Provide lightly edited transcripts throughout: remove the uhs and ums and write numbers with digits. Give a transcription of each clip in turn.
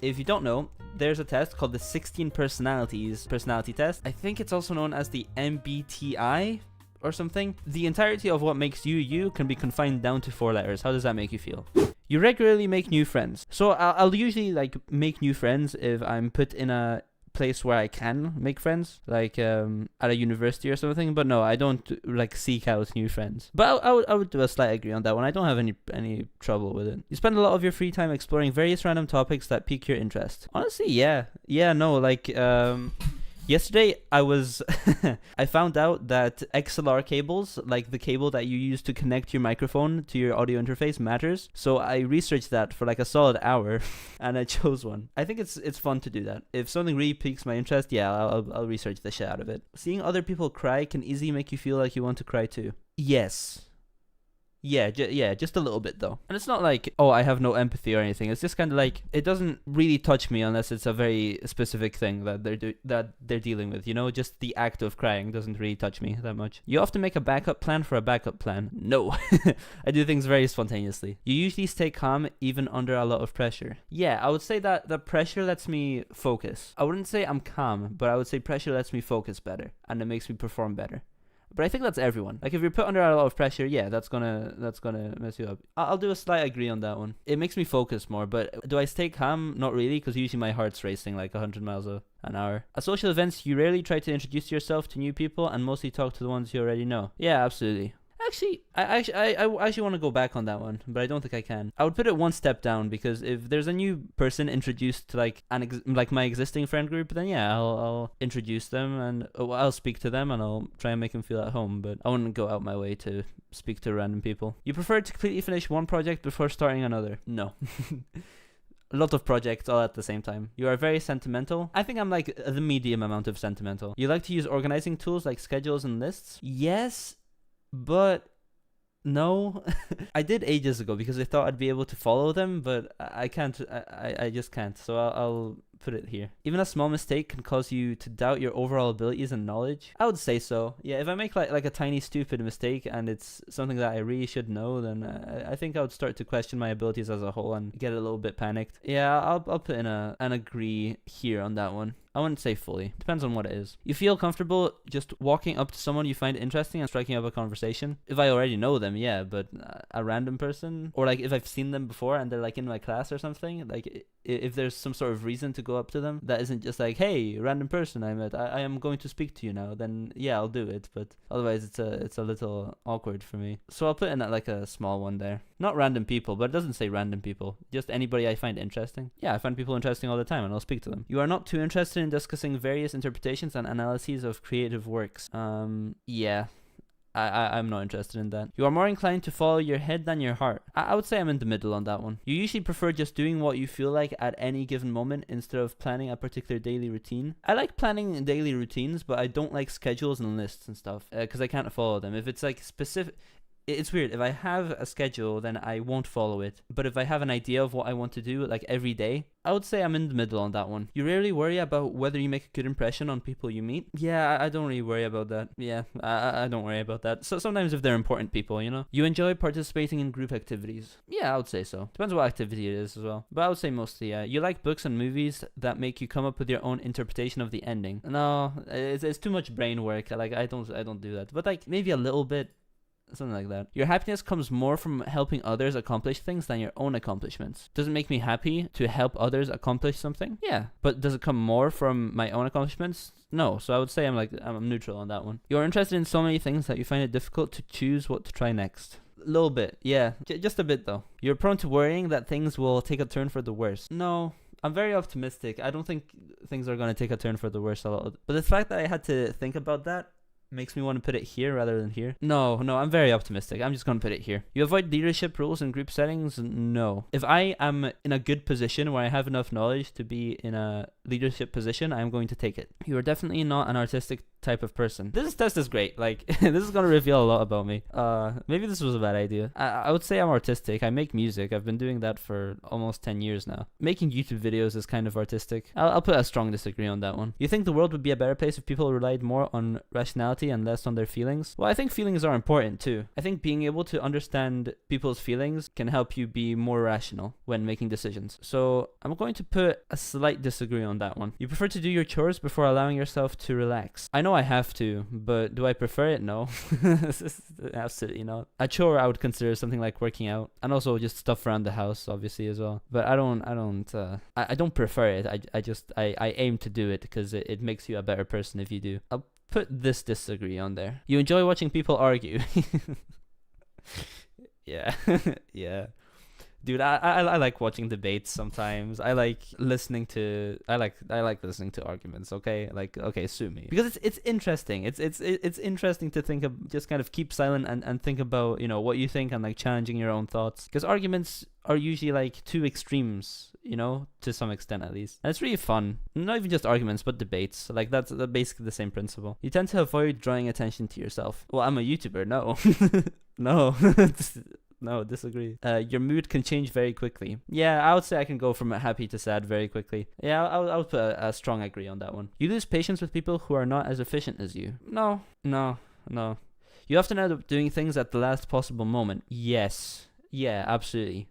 If you don't know, there's a test called the 16 personalities personality test. I think it's also known as the mbti or something. The entirety of what makes you you can be confined down to 4 letters. How does that make you feel? You regularly make new friends. So I'll usually like make new friends if I'm put in a place where I can make friends, like at a university or something. But no, I don't like seek out new friends. But I would do a slight agree on that one. I don't have any trouble with it. You spend a lot of your free time exploring various random topics that pique your interest. Honestly, yeah, no, like yesterday I was I found out that XLR cables, like the cable that you use to connect your microphone to your audio interface, matters. So I researched that for like a solid hour and I chose one. I think it's fun to do that. If something really piques my interest, yeah, I'll research the shit out of it. Seeing other people cry can easily make you feel like you want to cry too. Yes. Yeah, just a little bit though. And it's not like, oh, I have no empathy or anything. It's just kind of like, it doesn't really touch me unless it's a very specific thing that they're dealing with, you know? Just the act of crying doesn't really touch me that much. You often make a backup plan for a backup plan. No. I do things very spontaneously. You usually stay calm even under a lot of pressure. Yeah, I would say that the pressure lets me focus. I wouldn't say I'm calm, but I would say pressure lets me focus better and it makes me perform better. But I think that's everyone. Like if you're put under a lot of pressure, yeah, that's gonna mess you up. I'll do a slight agree on that one. It makes me focus more, but do I stay calm? Not really, because usually my heart's racing like 100 miles an hour. At social events, you rarely try to introduce yourself to new people and mostly talk to the ones you already know. Yeah, absolutely. Actually, I actually want to go back on that one, but I don't think I can. I would put it one step down, because if there's a new person introduced to like like my existing friend group, then yeah, I'll introduce them and I'll speak to them and I'll try and make them feel at home. But I wouldn't go out my way to speak to random people. You prefer to completely finish one project before starting another? No. A lot of projects all at the same time. You are very sentimental. I think I'm like the medium amount of sentimental. You like to use organizing tools like schedules and lists? Yes. But no. I did ages ago because I thought I'd be able to follow them, but I can't. I just can't. So I'll put it here. Even a small mistake can cause you to doubt your overall abilities and knowledge. I would say so. Yeah, if I make like a tiny stupid mistake and it's something that I really should know, then I think I would start to question my abilities as a whole and get a little bit panicked. Yeah, I'll put in an agree here on that one. I wouldn't say fully. Depends on what it is. You feel comfortable just walking up to someone you find interesting and striking up a conversation? If I already know them, yeah, but a random person, or like if I've seen them before and they're like in my class or something, like if there's some sort of reason to go up to them that isn't just like, hey, random person I met, I am going to speak to you now, then yeah, I'll do it. But otherwise it's a little awkward for me. So I'll put in like a small one there. Not random people, but it doesn't say random people. Just anybody I find interesting. Yeah, I find people interesting all the time and I'll speak to them. You are not too interested in discussing various interpretations and analyses of creative works. Yeah. I'm not interested in that. You are more inclined to follow your head than your heart. I would say I'm in the middle on that one. You usually prefer just doing what you feel like at any given moment instead of planning a particular daily routine. I like planning daily routines, but I don't like schedules and lists and stuff because I can't follow them. If it's like specific... It's weird. If I have a schedule, then I won't follow it. But if I have an idea of what I want to do, like every day, I would say I'm in the middle on that one. You rarely worry about whether you make a good impression on people you meet? Yeah, I don't really worry about that. Yeah, I don't worry about that. So sometimes if they're important people, you know? You enjoy participating in group activities? Yeah, I would say so. Depends what activity it is as well. But I would say mostly, yeah. You like books and movies that make you come up with your own interpretation of the ending? No, it's too much brain work. Like, I don't do that. But like, maybe a little bit. Something like that. Your happiness comes more from helping others accomplish things than your own accomplishments. Does it make me happy to help others accomplish something? Yeah. But does it come more from my own accomplishments? No. So I would say I'm neutral on that one. You're interested in so many things that you find it difficult to choose what to try next. A little bit. Yeah. Just a bit though. You're prone to worrying that things will take a turn for the worse. No. I'm very optimistic. I don't think things are going to take a turn for the worse a lot. But the fact that I had to think about that makes me want to put it here rather than here. No, I'm very optimistic. I'm just going to put it here. You avoid leadership roles in group settings? No. If I am in a good position where I have enough knowledge to be in a leadership position, I am going to take it. You are definitely not an artistic type of person. This test is great. Like, this is gonna reveal a lot about me. Maybe this was a bad idea. I would say I'm artistic. I make music. I've been doing that for almost 10 years now. Making YouTube videos is kind of artistic. I'll put a strong disagree on that one. You think the world would be a better place if people relied more on rationality and less on their feelings? Well, I think feelings are important too. I think being able to understand people's feelings can help you be more rational when making decisions. So I'm going to put a slight disagree on that one. You prefer to do your chores before allowing yourself to relax. I know I have to, but do I prefer it? No. Absolutely not. A chore I would consider something like working out, and also just stuff around the house, obviously, as well. But I don't prefer it. I aim to do it because it makes you a better person if you do. I'll put this disagree on there. You enjoy watching people argue. Yeah. Yeah. Dude, I like watching debates sometimes. I like listening to listening to arguments. Okay, like, okay, sue me, because it's interesting. It's interesting to think of, just kind of keep silent and think about, you know, what you think, and like challenging your own thoughts, because arguments are usually like two extremes, you know, to some extent at least. And it's really fun. Not even just arguments, but debates. Like that's basically the same principle. You tend to avoid drawing attention to yourself. Well, I'm a YouTuber. No, no. No, disagree. Your mood can change very quickly. Yeah, I would say I can go from happy to sad very quickly. Yeah, I would put a strong agree on that one. You lose patience with people who are not as efficient as you. No. You often end up doing things at the last possible moment. Yes. Yeah, absolutely.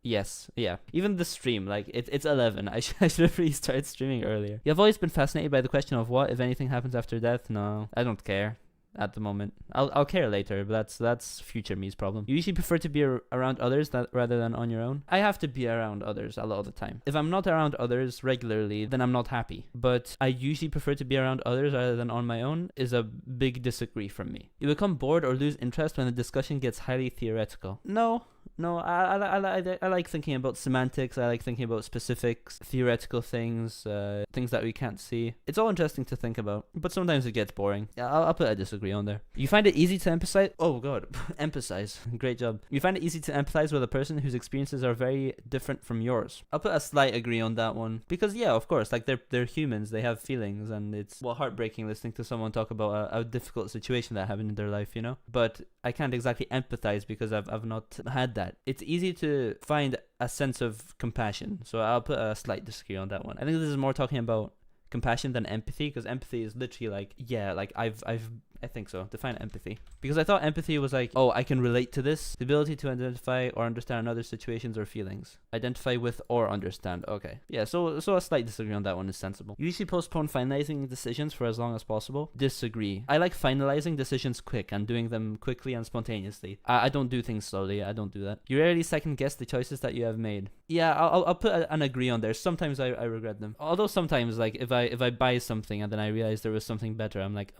Yes, yeah. Even the stream, like, it's 11. I should have really started streaming earlier. You've always been fascinated by the question of what, if anything, happens after death? No, I don't care. At the moment, I'll care later, but that's future me's problem. You usually prefer to be around others rather than on your own. I have to be around others a lot of the time. If I'm not around others regularly, then I'm not happy. But I usually prefer to be around others rather than on my own is a big disagree from me. You become bored or lose interest when the discussion gets highly theoretical. No, I like thinking about semantics. I like thinking about specifics, theoretical things, things that we can't see. It's all interesting to think about, but sometimes it gets boring. Yeah, I'll put a disagree on there. You find it easy to empathize? Oh god, empathize. Great job. You find it easy to empathize with a person whose experiences are very different from yours. I'll put a slight agree on that one, because yeah, of course, like they're humans. They have feelings, and it's, well, heartbreaking listening to someone talk about a difficult situation that happened in their life, you know. But I can't exactly empathize because I've not had that. It's easy to find a sense of compassion, so I'll put a slight disagree on that one. I think this is more talking about compassion than empathy, because empathy is literally like, yeah, like I think so. Define empathy. Because I thought empathy was like, oh, I can relate to this. The ability to identify or understand other situations or feelings. Identify with or understand. Okay. Yeah, so a slight disagree on that one is sensible. You usually postpone finalizing decisions for as long as possible. Disagree. I like finalizing decisions quick and doing them quickly and spontaneously. I don't do things slowly. I don't do that. You rarely second guess the choices that you have made. Yeah, I'll put an agree on there. Sometimes I regret them. Although sometimes, like, if I buy something and then I realize there was something better, I'm like,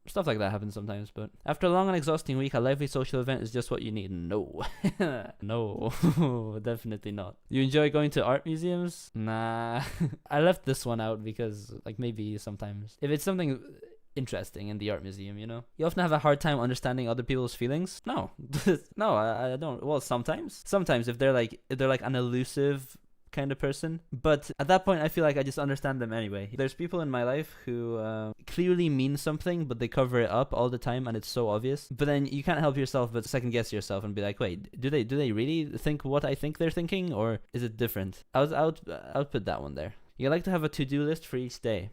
stuff like that happens sometimes. But after a long and exhausting week, a lively social event is just what you need. No. No, definitely not. You enjoy going to art museums? Nah. I left this one out because, like, maybe sometimes if it's something interesting in the art museum, you know, you often have a hard time understanding other people's feelings. No. No, I don't. Well, sometimes if they're like an elusive kind of person, but at that point I feel like I just understand them anyway. There's people in my life who clearly mean something, but they cover it up all the time, and it's so obvious. But then you can't help yourself but second guess yourself and be like, wait, do they really think what I think they're thinking, or is it different? I would put that one there. You like to have a to-do list for each day?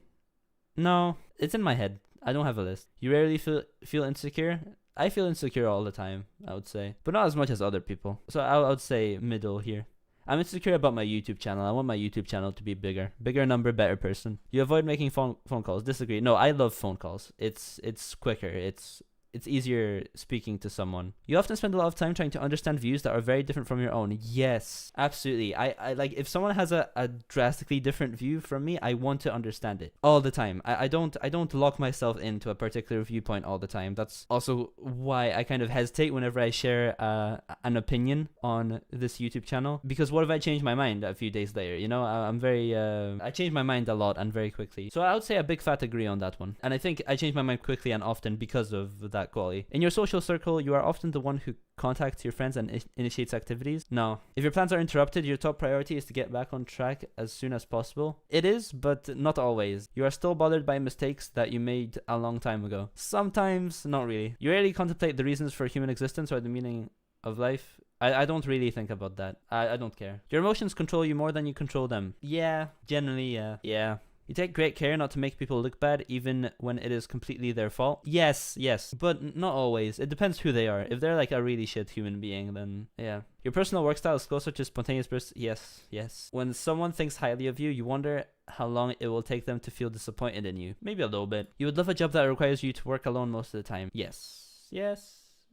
No, it's in my head. I don't have a list. You rarely feel insecure? I feel insecure all the time, I would say, but not as much as other people. So I would say middle here. I'm insecure about my YouTube channel. I want my YouTube channel to be bigger. Bigger number, better person. You avoid making phone calls. Disagree. No, I love phone calls. It's quicker. It's easier speaking to someone. You often spend a lot of time trying to understand views that are very different from your own. Yes, absolutely. I like, if someone has a drastically different view from me, I want to understand it all the time. I don't lock myself into a particular viewpoint all the time. That's also why I kind of hesitate whenever I share an opinion on this YouTube channel, because what if I change my mind a few days later? You know, I change my mind a lot and very quickly. So I would say a big fat agree on that one. And I think I change my mind quickly and often because of that that quality. In your social circle, you are often the one who contacts your friends and initiates activities. No. If your plans are interrupted, your top priority is to get back on track as soon as possible. It is, but not always. You are still bothered by mistakes that you made a long time ago. Sometimes, not really. You rarely contemplate the reasons for human existence or the meaning of life. I don't really think about that. I don't care. Your emotions control you more than you control them. Yeah, generally, yeah. Yeah. You take great care not to make people look bad, even when it is completely their fault. Yes, but not always. It depends who they are. If they're like a really shit human being, then yeah. Your personal work style is closer to spontaneous bursts. Yes. When someone thinks highly of you, you wonder how long it will take them to feel disappointed in you. Maybe a little bit. You would love a job that requires you to work alone most of the time. Yes.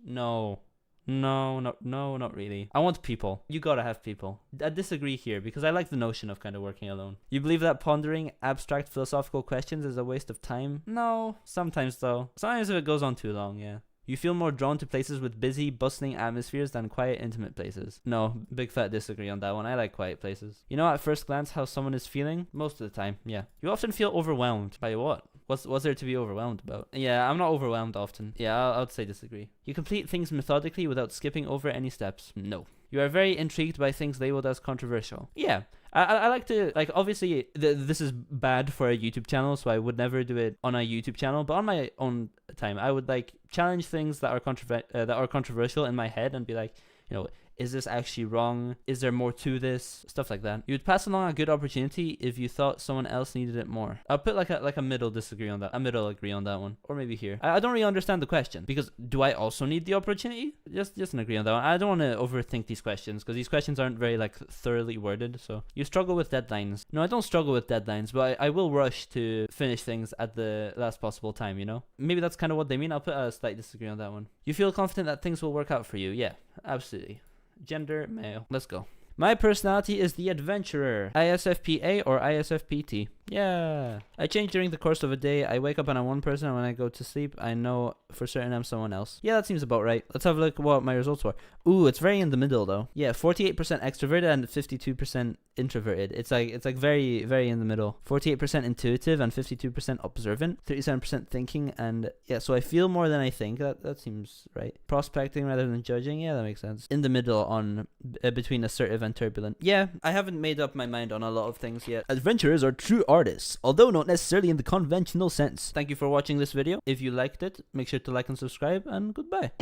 No. No, not really. I want people. You gotta have people. I disagree here because I like the notion of kind of working alone. You believe that pondering abstract philosophical questions is a waste of time? No, sometimes though. Sometimes if it goes on too long, yeah. You feel more drawn to places with busy, bustling atmospheres than quiet, intimate places. No, big fat disagree on that one. I like quiet places. You know at first glance how someone is feeling? Most of the time, yeah. You often feel overwhelmed. By what? What's there to be overwhelmed about? Yeah, I'm not overwhelmed often. Yeah, I would say disagree. You complete things methodically without skipping over any steps. No. You are very intrigued by things labeled as controversial. Yeah. I like to, like, obviously, this is bad for a YouTube channel, so I would never do it on a YouTube channel, but on my own time, I would, like, challenge things that are controversial in my head and be like, you know, is this actually wrong? Is there more to this? Stuff like that. You would pass along a good opportunity if you thought someone else needed it more. I'll put like a middle disagree on that. A middle agree on that one. Or maybe here. I don't really understand the question because do I also need the opportunity? Just an agree on that one. I don't want to overthink these questions because these questions aren't very like thoroughly worded. So you struggle with deadlines. No, I don't struggle with deadlines, but I will rush to finish things at the last possible time, you know? Maybe that's kind of what they mean. I'll put a slight disagree on that one. You feel confident that things will work out for you. Yeah, absolutely. Gender, male. Let's go. My personality is the adventurer. ISFPA or ISFPT? Yeah. I change during the course of a day. I wake up and I'm one person, and when I go to sleep, I know for certain I'm someone else. Yeah, that seems about right. Let's have a look at what my results were. Ooh, it's very in the middle though. Yeah, 48% extroverted and 52% introverted. It's like very, very in the middle. 48% intuitive and 52% observant. 37% thinking, and yeah, so I feel more than I think. That seems right. Prospecting rather than judging. Yeah, that makes sense. In the middle on between assertive and turbulent. Yeah, I haven't made up my mind on a lot of things yet. Adventurers are true artists, although not necessarily in the conventional sense. Thank you for watching this video. If you liked it, make sure to like and subscribe, and goodbye.